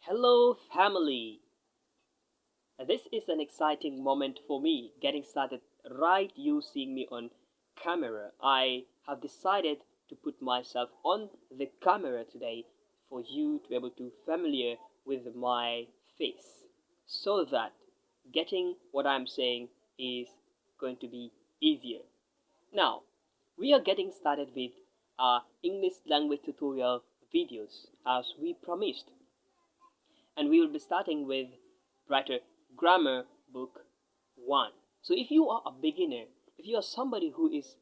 Hello, family. This is an exciting moment for me getting started right you seeing me on camera. I have decided to put myself on the camera today for you to be able to familiar with my face so that getting what I'm saying is going to be easier. Now, we are getting started with our English language tutorial videos as we promised, and we will be starting with Writer Grammar Book 1. So if you are a beginner, if you are somebody who is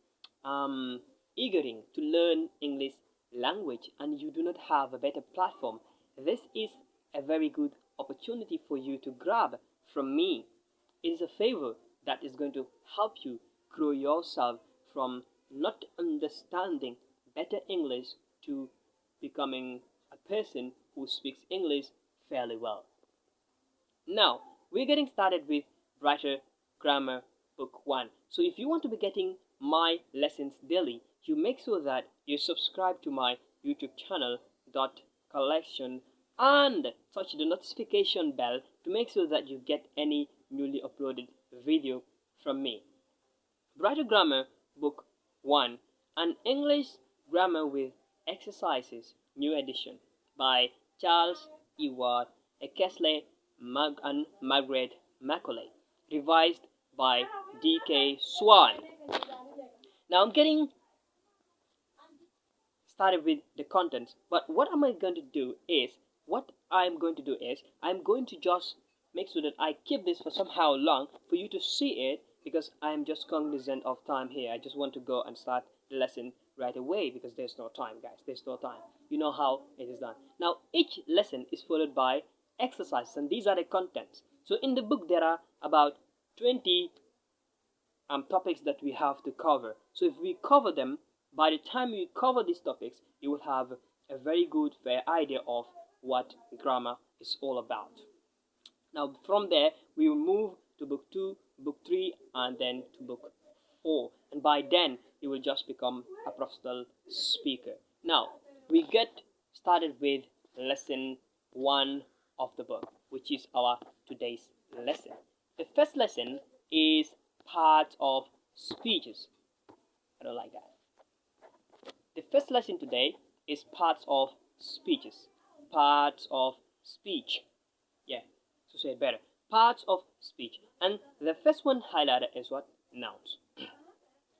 eagering to learn English language and you do not have a better platform, this is a very good opportunity for you to grab from me. It is a favor that is going to help you grow yourself from not understanding better English to becoming a person who speaks English fairly well. Now, we're getting started with Writer Grammar Book 1. So if you want to be getting my lessons daily, you make sure that you subscribe to my YouTube channel collection and touch the notification bell to make sure that you get any newly uploaded video from me. Writer Grammar Book 1, an English Grammar with Exercises, New Edition by Charles Ewart, Kesley and Margaret Macaulay, revised by D.K. Swan. Now I'm getting started with the contents, but what am I going to do is, I'm going to just make sure that I keep this for somehow long for you to see it, because I'm just cognizant of time here. I just want to go and start the lesson right away because there's no time, guys. There's no time. You know how it is done. Now, each lesson is followed by exercises, and these are the contents. So in the book, there are about 20 topics that we have to cover. So if we cover them, by the time we cover these topics, you will have a very good, fair idea of what grammar is all about. Now, from there, we will move to book 2, book 3, and then to book 4. And by then, you will just become a professional speaker. Now, we get started with lesson 1 of the book, which is our today's lesson. The first lesson is parts of speeches. I don't like that. The first lesson today is parts of speeches. Parts of speech. Yeah, to say it better. Parts of speech. And the first one highlighted is what? Nouns.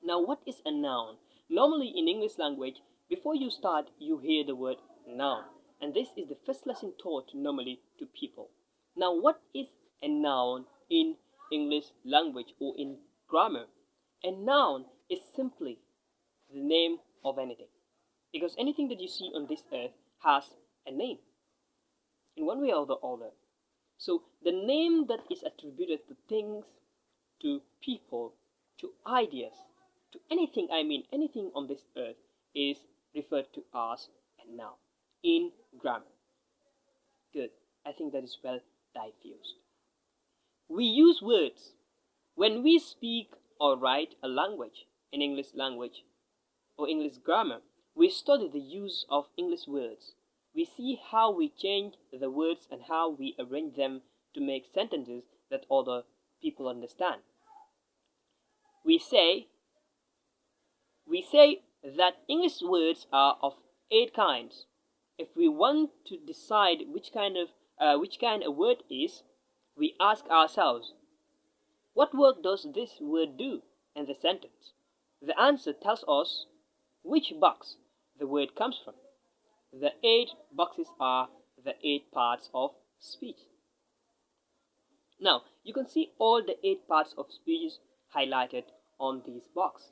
Now, what is a noun? Normally in English language, before you start, you hear the word noun. And this is the first lesson taught normally to people. Now, what is a noun in English language or in grammar? A noun is simply the name of anything. Because anything that you see on this earth has a name in one way or the other. So the name that is attributed to things, to people, to ideas, to anything, anything on this earth is referred to as a noun in grammar. Good. I think that is well diffused. We use words when we speak or write a language in English language or English grammar. We study the use of English words. We see how we change the words and how we arrange them to make sentences that other people understand. We say that English words are of 8 kinds. If we want to decide which kind a word is, we ask ourselves, what work does this word do in the sentence? The answer tells us which box the word comes from. The 8 boxes are the 8 parts of speech. Now, you can see all the 8 parts of speech highlighted on these boxes.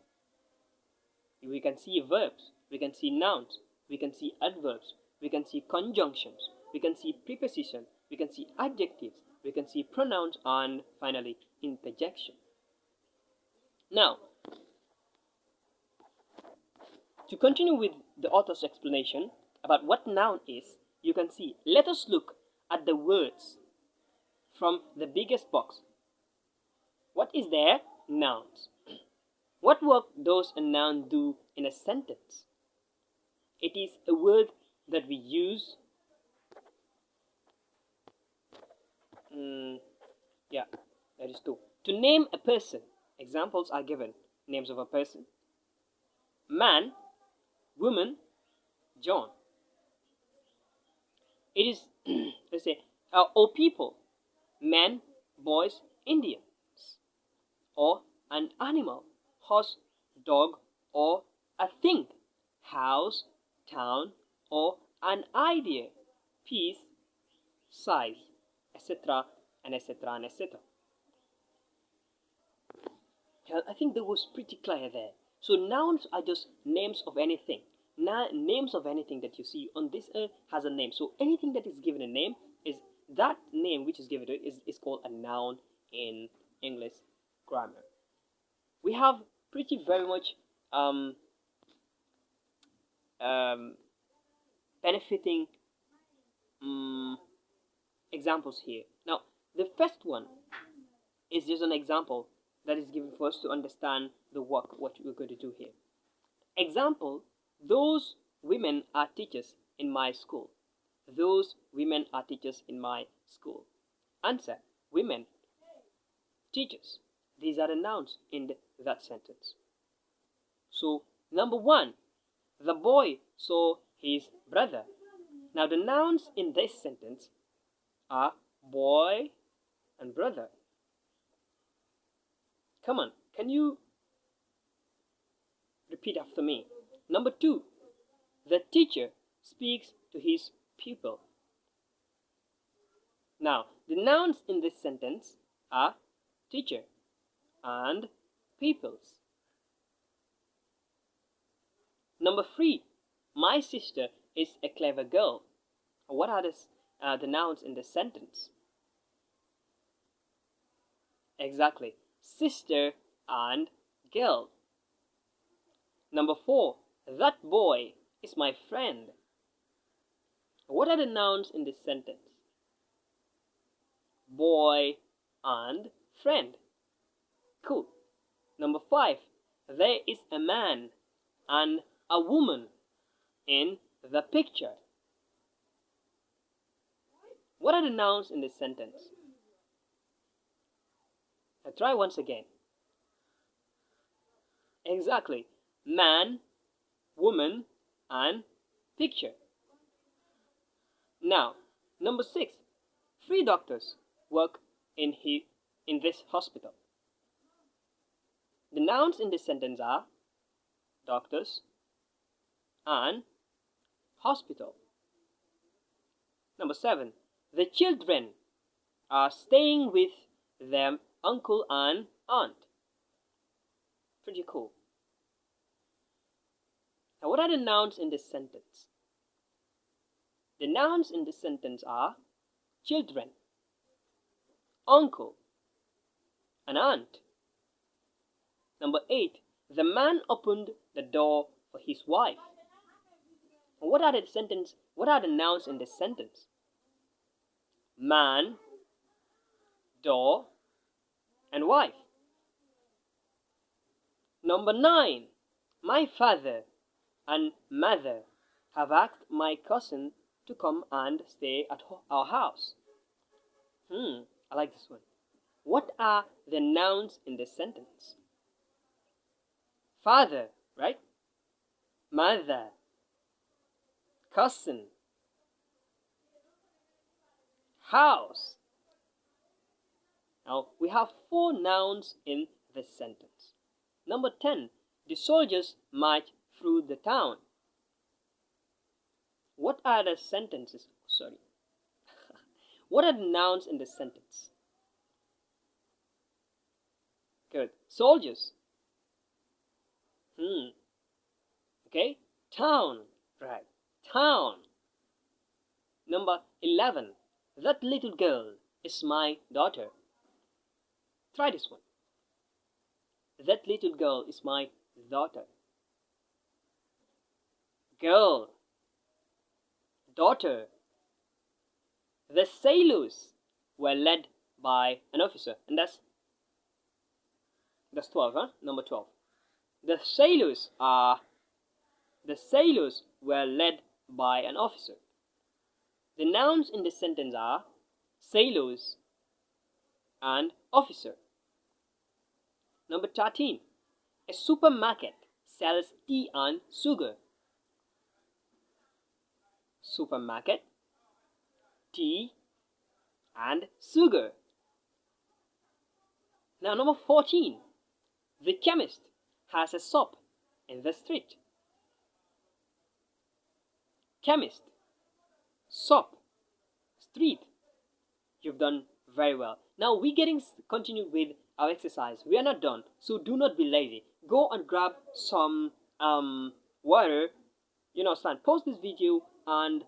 We can see verbs, we can see nouns, we can see adverbs, we can see conjunctions, we can see preposition, we can see adjectives, we can see pronouns, and finally interjection. Now, to continue with the author's explanation about what noun is, you can see, let us look at the words from the biggest box. What is there? Nouns. What work does a noun do in a sentence? It is a word that we use Yeah, that is 2. To name a person, examples are given. Names of a person: man, woman, John. It is let's say, or people: men, boys, Indians. Or an animal: horse, dog, or a thing: house, town, or an idea: piece, size, etc., and etc., and etc. I think that was pretty clear there. So nouns are just names of anything. Names of anything that you see on this earth has a name. So anything that is given a name, is that name which is given to it is called a noun in English grammar. We have pretty very much um, um, benefiting examples here. Now, the first one is just an example that is given for us to understand the work, what we're going to do here. Example: those women are teachers in my school. Those women are teachers in my school. Answer: women, teachers. These are the nouns in that sentence. So, number 1, the boy saw his brother. Now, the nouns in this sentence are boy and brother. Come on, can you repeat after me? Number 2, the teacher speaks to his pupil. Now, the nouns in this sentence are teacher and pupils. Number 3, my sister is a clever girl. What are the nouns in this sentence? Exactly, sister and girl. Number 4, that boy is my friend. What are the nouns in this sentence? Boy and friend. Cool. Number 5, there is a man and a woman in the picture. What are the nouns in this sentence? Now try once again. Exactly. Man, woman, and picture. Now, number 6, 3 doctors work in this hospital. The nouns in this sentence are doctors and hospital. Number 7, the children are staying with their uncle and aunt. Pretty cool. Now, what are the nouns in this sentence? The nouns in this sentence are children, uncle, and aunt. Number 8, the man opened the door for his wife. What are the nouns in this sentence? Man, door, and wife. Number 9, my father and mother have asked my cousin to come and stay at our house. I like this one. What are the nouns in this sentence? Father, right? Mother, cousin, house. Now, we have 4 nouns in this sentence. Number 10, the soldiers march through the town. What are the sentences? Sorry. What are the nouns in this sentence? Good. Soldiers. Okay. Town. Right. Town. Number 11, that little girl is my daughter. Try this one. That little girl is my daughter. Girl, daughter. The sailors were led by an officer, and that's 12, huh? Number 12. The sailors were led by an officer. The nouns in this sentence are sailors, and officer. Number 13. A supermarket sells tea and sugar. Supermarket, tea, and sugar. Now, number 14. The chemist has a shop in the street. Chemist, shop, street. You've done very well. Now we're getting continued with our exercise. We are not done, so do not be lazy. Go and grab some water. Stand. Pause this video and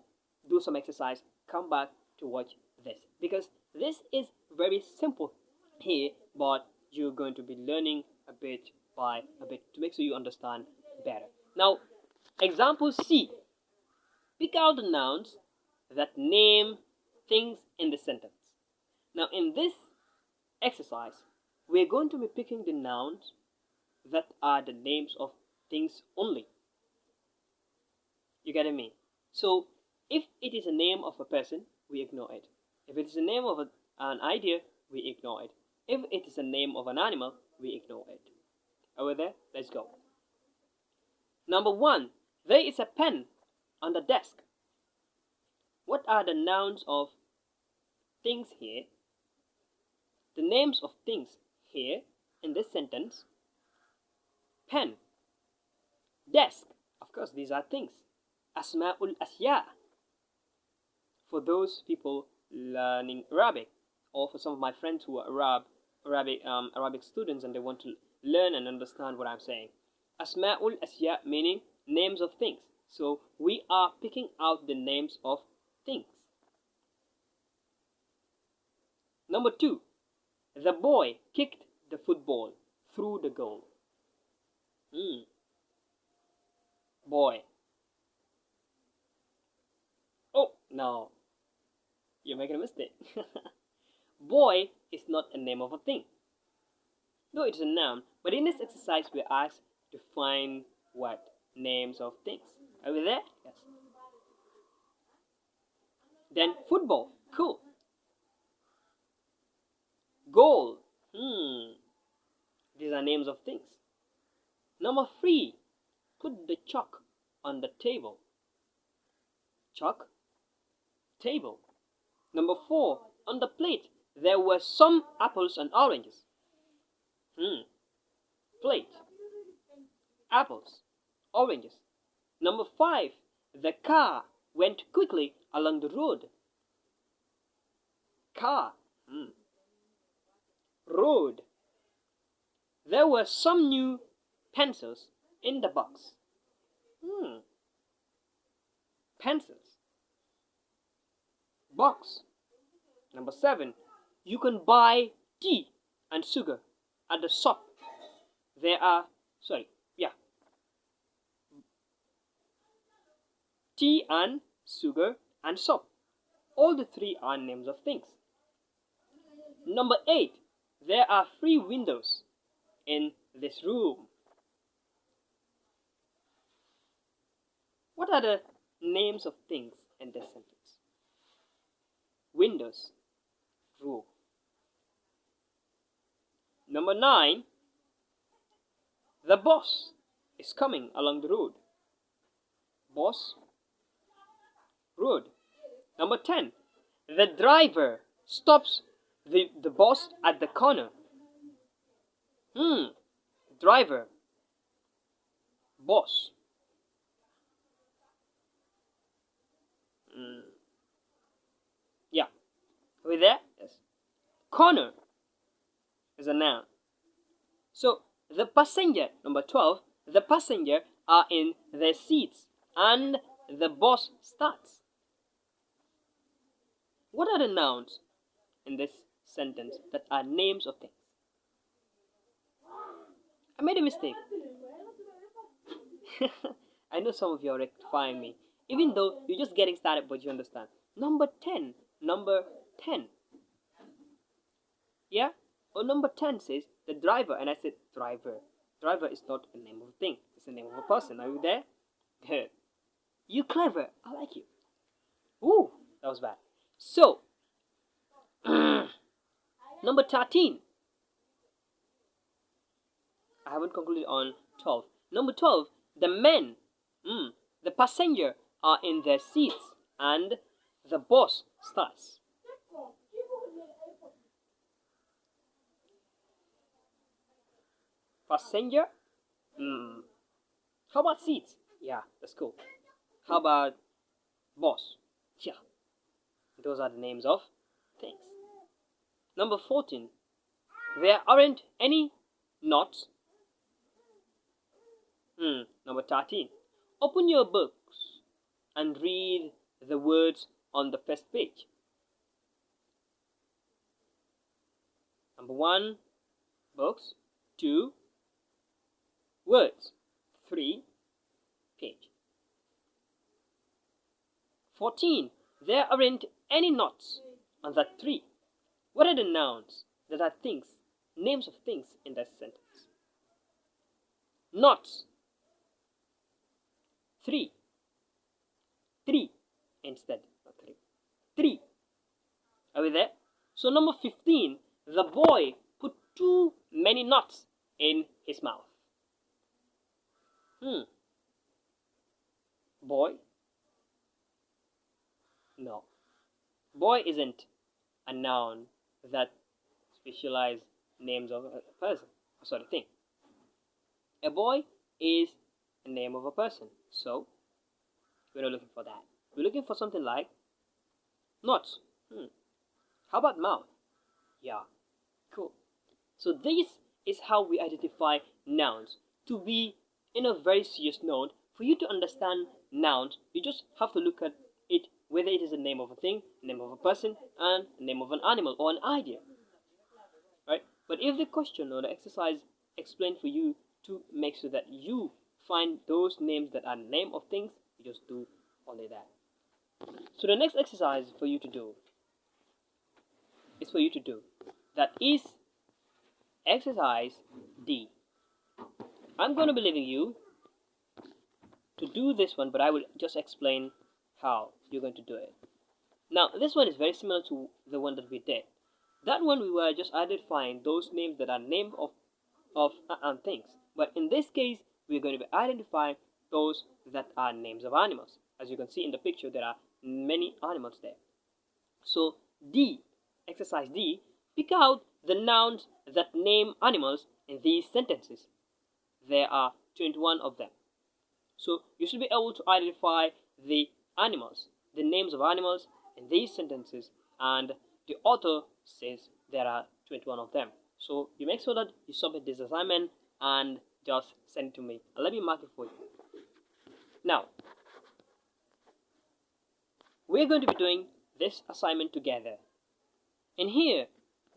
do some exercise. Come back to watch this because this is very simple here, but you're going to be learning a bit by a bit to make sure you understand better. Now, example C. Pick out the nouns that name things in the sentence. Now, in this exercise, we're going to be picking the nouns that are the names of things only. You getting me? So, if it is a name of a person, we ignore it. If it is a name of an idea, we ignore it. If it is a name of an animal, we ignore it. Over there? Let's go. Number 1. There is a pen on the desk. What are the nouns of things here? The names of things here in this sentence: pen, desk. Of course, these are things. Asma'ul asya. For those people learning Arabic, or for some of my friends who are Arabic students and they want to learn and understand what I'm saying. Asma'ul asya meaning names of things. So we are picking out the names of things. Number 2. The boy kicked the football through the goal. Boy. Oh, no. You're making a mistake. Boy is not a name of a thing. No, it's a noun. But in this exercise, we're asked to find what? Names of things. Are we there? Yes. Then football. Cool. Goal. These are names of things. Number 3. Put the chalk on the table. Chalk. Table. Number 4. On the plate, there were some apples and oranges. Plate. Apples. Oranges. Number 5. The car went quickly along the road. Car. Road. There were some new pencils in the box. Pencils. Box. Number 7. You can buy tea and sugar at the shop. Tea and sugar and shop. All the 3 are names of things. Number 8. There are 3 windows in this room. What are the names of things in this sentence? Windows, room. Number 9. The boss is coming along the road. Boss, road. Number 10. The driver stops the boss at the corner. Driver, boss. Yeah. Are we there? Yes. Corner is a noun. So the passenger, number 12, the passenger are in their seats and the bus starts. What are the nouns in this sentence that are names of things? I made a mistake. I know some of you are rectifying me, even though you're just getting started, but you understand. Number 10. Yeah? Or number 10 says the driver, and I said driver. Driver is not a name of a thing, it's the name of a person. Are you there? Good. You clever. I like you. Ooh, that was bad. So, Number 13. I haven't concluded on 12. Number 12. The men, the passenger are in their seats and the boss starts. Passenger? How about seats? Yeah, that's cool. How about boss? Yeah, those are the names of things. Number 14. There aren't any knots. Number 13. Open your books and read the words on the first page. Number 1. Books. 2. Words. 3. Page. 14. There aren't any knots on that tree. What are the nouns that are things, names of things in that sentence? Knots. 3. 3 instead, not 3. 3. Are we there? So number 15. The boy put too many knots in his mouth. Boy? No. Boy isn't a noun that specialize names of a person. Sorry, thing. A boy is a name of a person. So, we're not looking for that. We're looking for something like knots. How about mouth? Yeah, cool. So this is how we identify nouns. To be in a very serious note, for you to understand nouns, you just have to look at it, whether it is a name of a thing, name of a person, and name of an animal or an idea. Right? But if the question or the exercise explained for you to make sure that you find those names that are name of things, you just do only that. So the next exercise for you to do that is exercise D. I'm going to be leaving you to do this one, but I will just explain how you're going to do it. Now, this one is very similar to the one that we did. That one we were just identifying those names that are name of things. But in this case, we're going to be identifying those that are names of animals. As you can see in the picture, there are many animals there. So D, exercise D, pick out the nouns that name animals in these sentences. There are 21 of them. So you should be able to identify the animals, the names of animals in these sentences, and the author says there are 21 of them. So you make sure that you submit this assignment and just send it to me. And let me mark it for you. Now, we're going to be doing this assignment together. In here,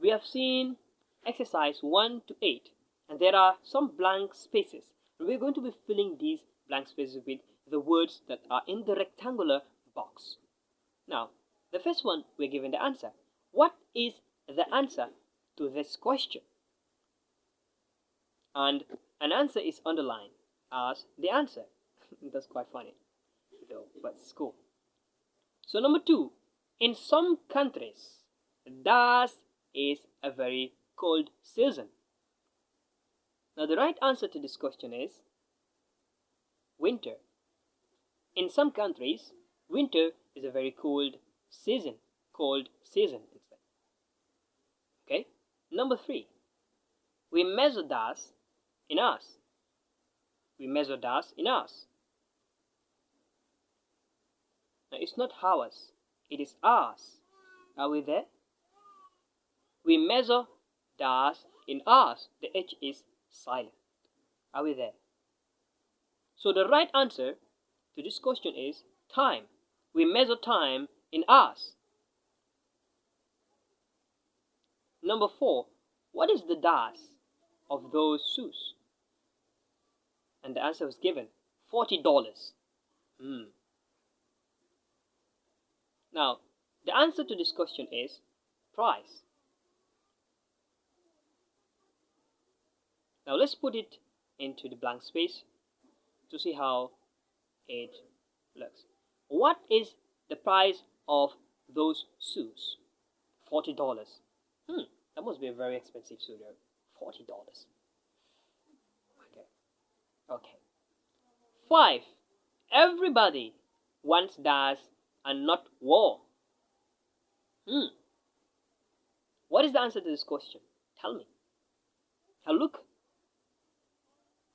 we have seen exercise 1 to 8, and there are some blank spaces. We're going to be filling these blank spaces with the words that are in the rectangular box. Now, the first one, we're given the answer. What is the answer to this question? And an answer is underlined as the answer. That's quite funny, though, but it's cool. So number 2, in some countries, das is a very cold season. Now the right answer to this question is winter. In some countries, winter is a very cold season instead. Okay. Number 3, we measure das in hours. We measure das in hours. Now it's not hours, it is hours. Are we there? We measure das in hours. The H is silent. Are we there? So the right answer to this question is time. We measure time in hours. Number 4, what is the das of those shoes? And the answer was given, $40. Now, the answer to this question is price. Now let's put it into the blank space to see how it looks. What is the price of those shoes? $40. That must be a very expensive studio. $40. Okay. Okay. 5. Everybody wants dash and not war. What is the answer to this question? Tell me. Now look.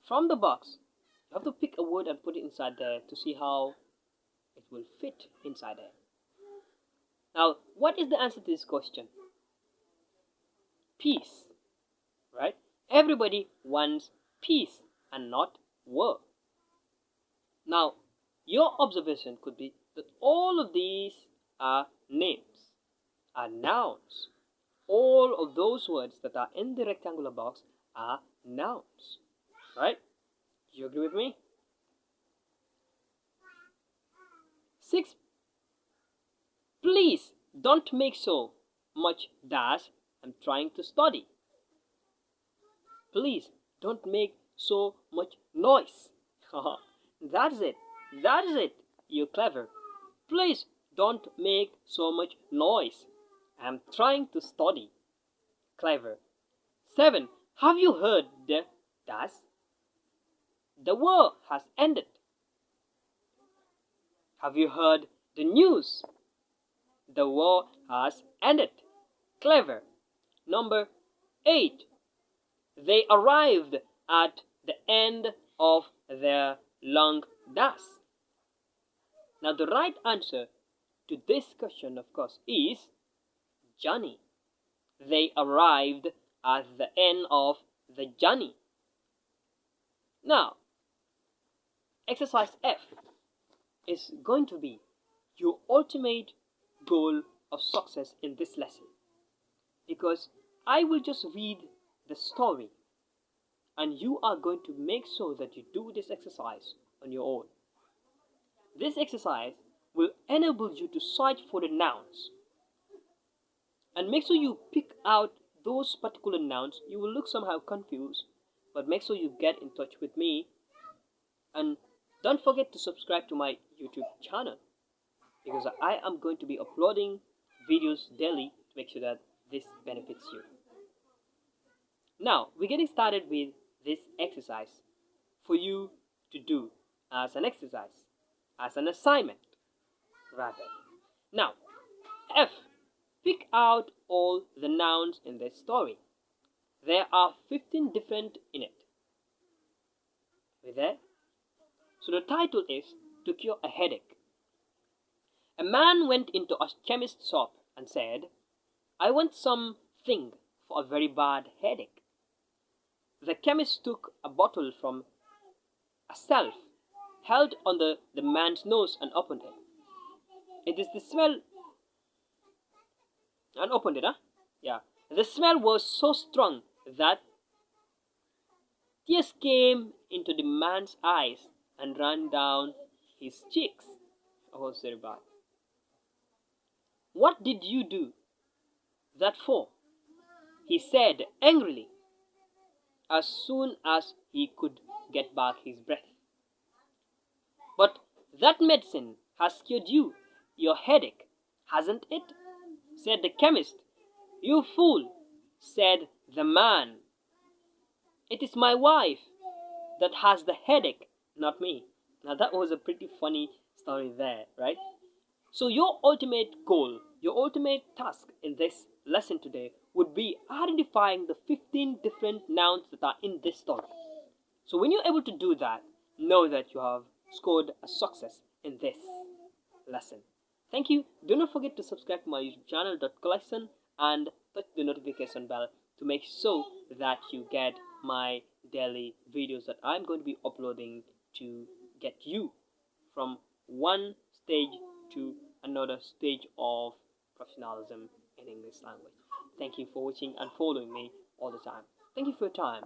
From the box, you have to pick a word and put it inside there to see how it will fit inside there. Now, what is the answer to this question? Peace. Right? Everybody wants peace and not war. Now, your observation could be that all of these are names, are nouns. All of those words that are in the rectangular box are nouns. Right? Do you agree with me? 6. Please don't make so much dash. I'm trying to study. Please don't make so much noise. That's it. That is it. You're clever. Please don't make so much noise. I'm trying to study. Clever. 7. Have you heard the dash? The war has ended. Have you heard the news? The war has ended. Clever. Number 8. They arrived at the end of their long dash. Now the right answer to this question, of course, is journey. They arrived at the end of the journey. Now, exercise F is going to be your ultimate goal of success in this lesson, because I will just read the story and you are going to make sure that you do this exercise on your own. This exercise will enable you to search for the nouns and make sure you pick out those particular nouns. You will look somehow confused, but make sure you get in touch with me, and don't forget to subscribe to my YouTube channel, because I am going to be uploading videos daily to make sure that this benefits you. Now, we're getting started with this exercise for you to do as an exercise, as an assignment, rather. Now, F. Pick out all the nouns in this story. There are 15 different in it. We there? So the title is To Cure a Headache. A man went into a chemist's shop and said, I want something for a very bad headache. The chemist took a bottle from a shelf, held on the man's nose and opened it. It is the smell... And opened it, huh? Yeah. The smell was so strong that tears came into the man's eyes and ran down his cheeks. Oh, very bad. What did you do that for? He said angrily, as soon as he could get back his breath. But that medicine has cured you, your headache, hasn't it? Said the chemist. You fool, said the man. It is my wife that has the headache, not me. Now that was a pretty funny story there, right? So your ultimate goal, your ultimate task in this lesson today would be identifying the 15 different nouns that are in this story. So when you're able to do that, know that you have scored a success in this lesson. Thank you. Do not forget to subscribe to my YouTube channel, .collection, and touch the notification bell to make sure that you get my daily videos that I'm going to be uploading to get you from one stage to another stage of professionalism in English language. Thank you for watching and following me all the time. Thank you for your time.